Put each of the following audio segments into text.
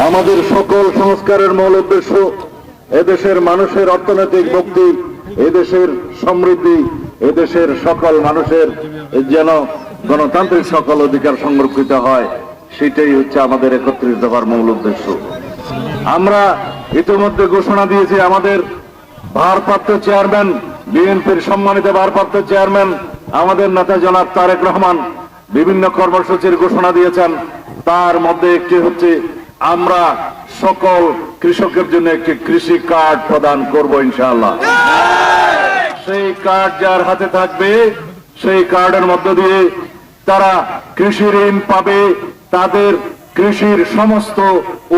আমাদের সকল সংস্কারের মূল উদ্দেশ্য এদেশের মানুষের অর্থনৈতিক মুক্তি, এদেশের সমৃদ্ধি, এদেশের সকল মানুষের যেন গণতান্ত্রিক সকল অধিকার সংরক্ষিত হয়, সেটাই হচ্ছে আমাদের একত্রিত হওয়ার মূল উদ্দেশ্য। আমরা ইতিমধ্যে ঘোষণা দিয়েছি আমাদের ভারপ্রাপ্ত চেয়ারম্যান, বিএনপির সম্মানিত ভারপ্রাপ্ত চেয়ারম্যান আমাদের নেতা জনাব তারেক রহমান বিভিন্ন কর্মসূচির ঘোষণা দিয়েছেন। তার মধ্যে একটি হচ্ছে আমরা সকল কৃষকের জন্য একটি কৃষি কার্ড প্রদান করব ইনশাআল্লাহ। সেই কার্ড যার হাতে থাকবে সেই কার্ডের মধ্য দিয়ে তারা কৃষি ঋণ পাবে, তাদের কৃষির সমস্ত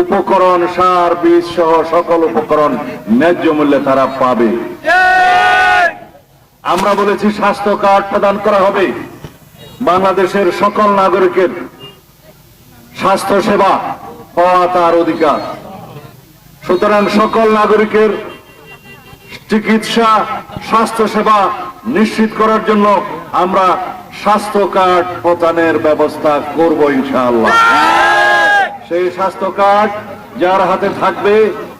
উপকরণ, সার, বীজ সহ সকল উপকরণ ন্যায্য মূল্যে তারা পাবে। আমরা বলেছি স্বাস্থ্য কার্ড প্রদান করা হবে। বাংলাদেশের সকল নাগরিকের স্বাস্থ্য সেবা পাওয়া তার অধিকার। সুতরাং সকল নাগরিকের চিকিৎসা, স্বাস্থ্য সেবা নিশ্চিত করার জন্য আমরা স্বাস্থ্য কার্ড প্রদানের ব্যবস্থা করব ইনশাআল্লাহ। সেই স্বাস্থ্য কার্ড যার হাতে থাকবে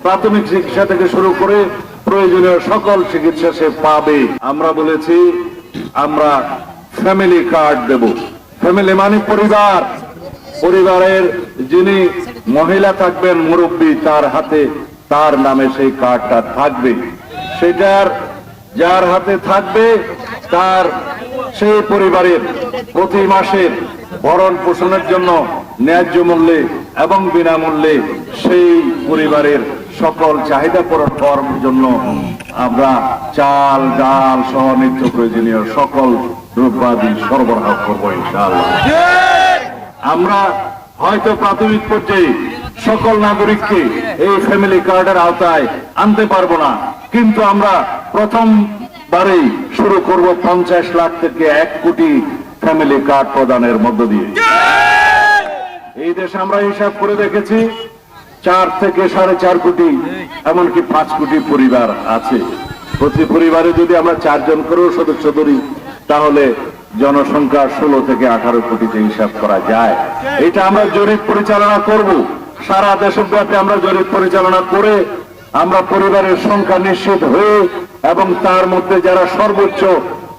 প্রাথমিক চিকিৎসা থেকে শুরু করে প্রয়োজনীয় সকল চিকিৎসা সে পাবে। আমরা বলেছি আমরা ফ্যামিলি কার্ড দেব। ফ্যামিলি মানে পরিবার, পরিবারের যিনি মহিলা থাকবেন মুরব্বী, তার হাতে তার নামে সেই কার্ডটা থাকবে। সেটার যার হাতে থাকবে তার সেই পরিবারের প্রতি মাসের ভরণ পোষণের জন্য ন্যায্য মূল্যে এবং বিনামূল্যে সেই পরিবারের সকল চাহিদা পূরণ করার জন্য আমরা চাল, ডাল সহ নিত্য প্রয়োজনীয় সকল দ্রব্যাদি সরবরাহ করবো ইনশাআল্লাহ। আমরা হয়তো প্রাথমিক পর্যায়ে সকল নাগরিককে এই ফ্যামিলি কার্ডের আওতায় আনতে পারবো না, কিন্তু আমরা প্রথমবারেই শুরু করব 50 লাখ থেকে 1 কোটি ফ্যামিলি কার্ড প্রদানের মধ্য দিয়ে। এই দেশে আমরা হিসাব করে দেখেছি 4 থেকে 4.5 কোটি, এমনকি 5 কোটি পরিবার আছে। প্রতি পরিবারে যদি আমরা 4 জন করেও সদস্য ধরি তাহলে জনসংখ্যা 16 থেকে 18 কোটিতে হিসাব করা যায়। এটা আমরা জরিপ পরিচালনা করব, সারা দেশব্যাপী আমরা জরিপ পরিচালনা করে আমরা পরিবারের সংখ্যা নিশ্চিত হয়ে এবং তার মধ্যে যারা সর্বোচ্চ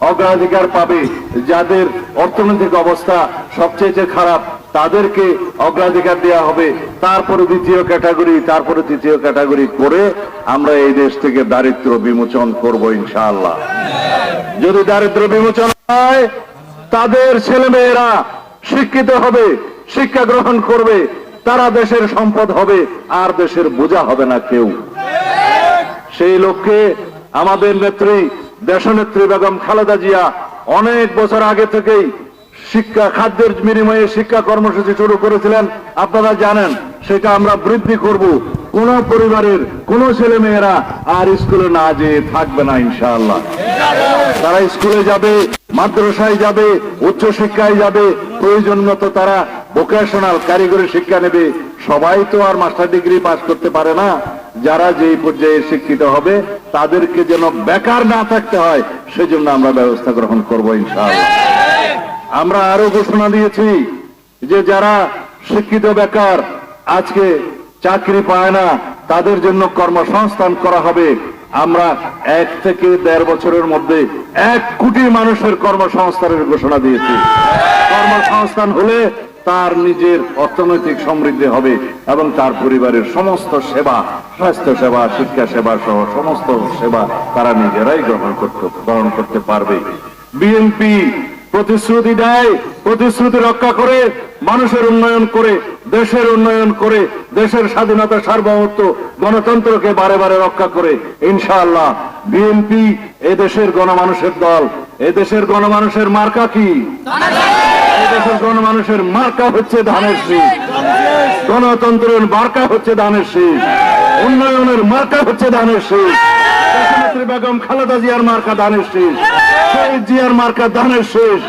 অগ্রাধিকার পাবে, যাদের অর্থনৈতিক অবস্থা সবচেয়ে খারাপ তাদেরকে অগ্রাধিকার দেওয়া হবে, তারপরে দ্বিতীয় ক্যাটাগরি, তারপরে তৃতীয় ক্যাটাগরি করে আমরা এই দেশ থেকে দারিদ্র বিমোচন করব ইনশাআল্লাহ। যদি দারিদ্র বিমোচন হয় তাদের ছেলেমেয়েরা শিক্ষিত হবে, শিক্ষা গ্রহণ করবে, তারা দেশের সম্পদ হবে আর দেশের বোঝা হবে না কেউ। সেই লক্ষ্যে আমাদের নেত্রী দেশনেত্রী বেগম খালেদা জিয়া অনেক বছর আগে থেকেই শিক্ষা খাদ্যের বিনিময়ে শিক্ষা কর্মসূচি শুরু করেছিলেন, আপনারা জানেন। সেটা আমরা বৃদ্ধি করব। কোন পরিবারের কোন ছেলে মেয়েরা আর স্কুলে না যেয়ে থাকবে না ইনশাআল্লাহ। তারা স্কুলে যাবে, মাদ্রাসায় যাবে, উচ্চ শিক্ষায় যাবে, প্রয়োজন মতো তারা ভোকেশনাল কারিগরি শিক্ষা নেবে। সবাই তো আর মাস্টার ডিগ্রি পাস করতে পারে না। যারা যেই পর্যায়ে শিক্ষিত হবে তাদেরকে যেন বেকার না থাকতে হয় সেজন্য আমরা ব্যবস্থা গ্রহণ করব ইনশাআল্লাহ। আমরা আরো ঘোষণা দিয়েছি যে যারা শিক্ষিত বেকার আজকে চাকরি পায় না তাদের জন্য কর্মসংস্থান করা হবে। আমরা 1 থেকে 1.5 বছরের মধ্যে 1 কোটি মানুষের কর্মসংস্থানের ঘোষণা দিয়েছি। কর্মসংস্থান হলে তার নিজের অর্থনৈতিক সমৃদ্ধি হবে এবং তার পরিবারের সমস্ত সেবা, স্বাস্থ্য সেবা, শিক্ষা সেবা সহ সমস্ত সেবা তারা নিজেরাই গ্রহণ করতে পারবে। বিএনপি প্রতিশ্রুতি দেয়, প্রতিশ্রুতি রক্ষা করে, মানুষের উন্নয়ন করে, দেশের উন্নয়ন করে, দেশের স্বাধীনতা, সার্বভৌমত্ব, গণতন্ত্রকে বারে বারে রক্ষা করে। ইনশাআল্লাহ বিএনপি এদেশের গণমানুষের দল। এদেশের গণমানুষের মার্কা কি? এদেশের গণমানুষের মার্কা হচ্ছে ধানের শীষ। গণতন্ত্রের মার্কা হচ্ছে ধানের শীষ। উন্নয়নের মার্কা হচ্ছে ধানের শীষ। দেশনেত্রী বেগম খালেদা জিয়ার মার্কা ধানের শীষ। শহীদ জিয়ার মার্কা ধানের শীষ।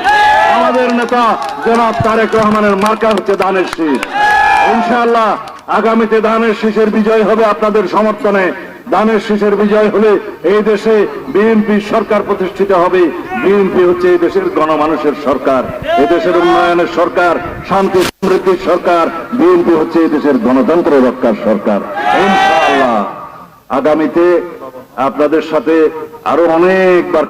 আমাদের নেতা জনাব তারেক রহমানের মার্কা হচ্ছে ধানের শীষ। ইনশাআল্লাহ আগামীতে ধানের শীষের বিজয় হবে আপনাদের সমর্থনে। ধানের শীষের বিজয় হলে এই দেশে বিএনপি সরকার প্রতিষ্ঠিত হবে। বিএনপি হচ্ছে এই দেশের গণমানুষের সরকার, এই দেশের উন্নয়নের সরকার, শান্তি সমৃদ্ধির সরকার। বিএনপি হচ্ছে এই দেশের গণতন্ত্র রক্ষার সরকার। ইনশাআল্লাহ আগামীতে আপনাদের সাথে আরো অনেকবার